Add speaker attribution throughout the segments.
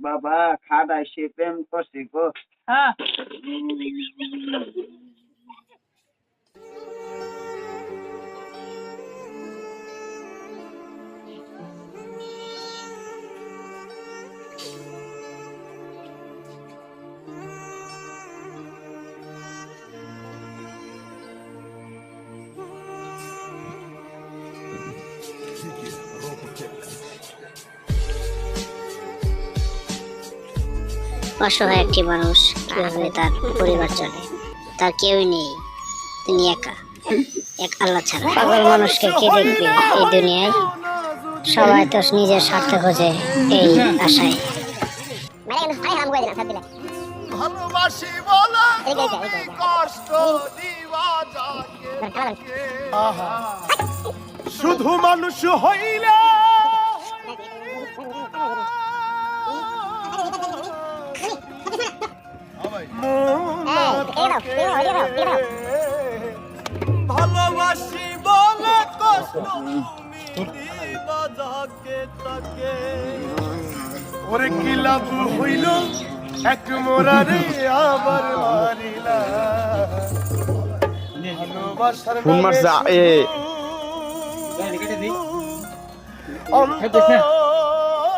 Speaker 1: বাবা খাড়ায় সে প্রেম করছে গো।
Speaker 2: হ্যাঁ
Speaker 3: অসহায় একটি মানুষ কিভাবে তার পরিবার চলে, তার কেউই নেই, তিনি একা, এক আল্লাহ ছাড়া। পাগল মানুষকে কে দেখবে এই দুনিয়ায়? সবাই তো নিজের স্বার্থ খোঁজে এই আশায়।
Speaker 4: ভালোবাসি বলে কষ্ট দিবা যাকে, শুধু মানুষ হইলে ভালোবাসি বলে কষ্ট দিবা যাকে তাকে, ওরে কি লাভ হইল এক মোরারে আবার মারিলা, ভালোবাসার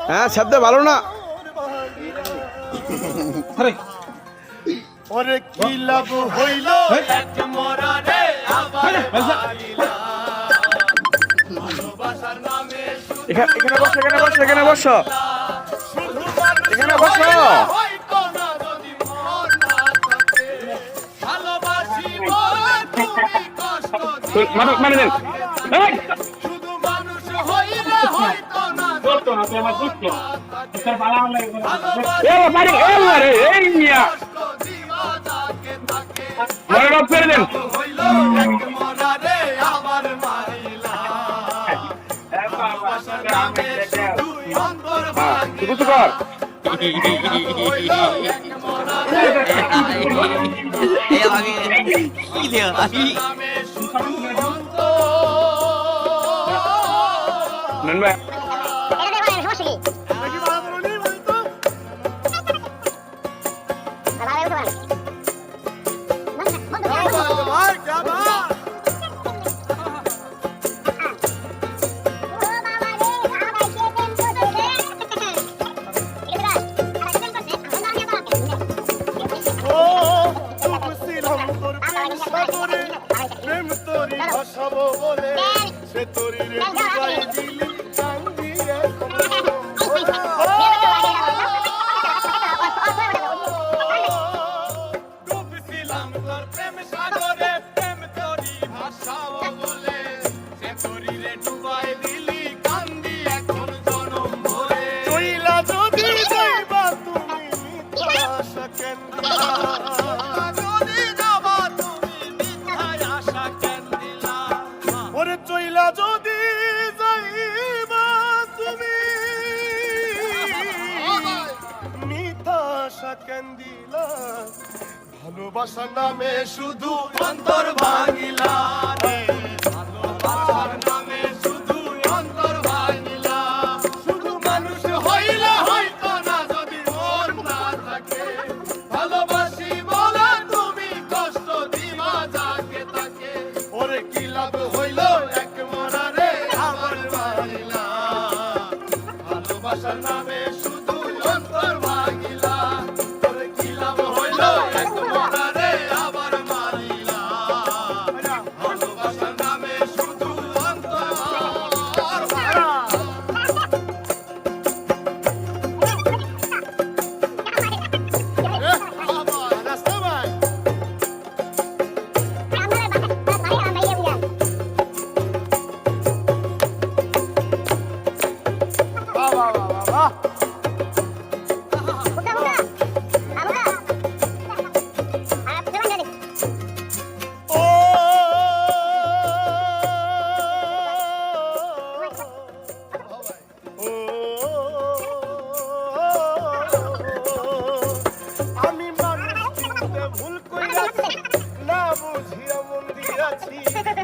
Speaker 5: হ্যাঁ শব্দ ভালো না।
Speaker 4: ওরে কি লাভ হইল এক মোরারে আবার মারিলা, ভালোবাসার নামে
Speaker 5: এখানে বসো, এখানে বসো, এখানে বসো, এখানে বসো। মানে দেন
Speaker 4: শুধু মানুষ হইলে হয়তো না আবার মারিলা, প্রেম তোরি ভাসাবো বলে সে তোরি রে ডুবাই দিলি কান্দি এখন, ডুবছিলাম তোর প্রেম সাগরে, প্রেম তোরি ভাসাবো বলে সে তোরি রে ডুবাই দিলি কান্দি এখন জনম ভরে, চইলা যদি যাইবা তুমি মিথ্যা আশা কেন দিলা, ওরে চইলা যদি যাইবা তুমি মিথ্যা আশা কেন দিলা, ভালোবাসার নামে শুধু অন্তর ভাঙিলা রে, ভালোবাসার নামে শুধু অন্তর ভাঙিলা, শুধু মানুষ হইলে হয়তো না যদি মন না থাকে, ভালোবাসি বলে তুমি কষ্ট দিবা যাকে তাকে, ওরে কি লাভ হইল এক মরারে আবার মারিলা, ভালোবাসার নামে শুধু অন্তর ভাঙিলা, ওরে কি লাভ হইল এক মরারে আবার মারিলা, ভালোবাসার নামে শুধু অন্তর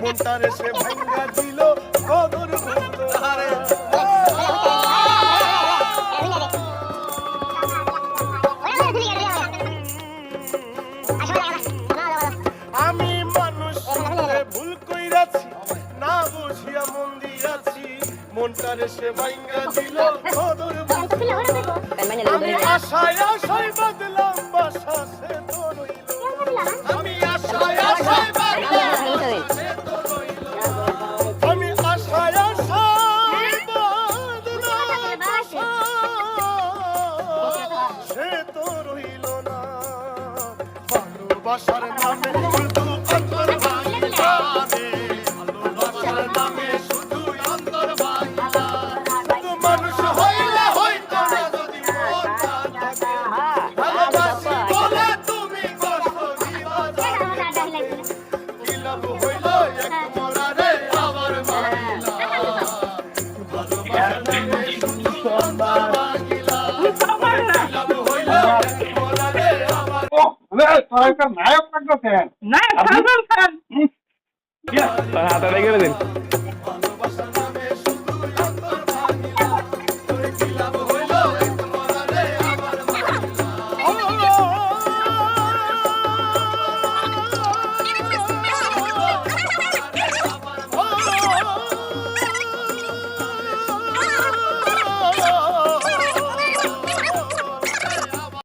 Speaker 4: মনটারে সে ভাঙ্গা দিল কদর বুঝলো সংসারে সে ভাঙ্গা দিল কদর আমি আশায় আশায় বাদলাম বাসা সে তো রইল আমি আশায় আশায় বাদলাম সে তো রইল আমি আশায় আশায় বাদলাম বাসা সে তো রইল না ভালোবাসার নামে শুধু অন্তর ভাঙিলা রে ভালোবাসার নামে শুধু অন্তর ভাঙিলা শুধু মানুষ হইলে হইতো না যদি মন না থাকে ভালোবাসি বলে তুমি কষ্ট দিবা জানি কি লাভ হইল এক মরারে আবার মারিলা ভালোবাসার নামে শুধু অন্তর ভাঙিলা কি লাভ হইল এক মরারে আবার
Speaker 5: নায়ক হাতে রেখে দিন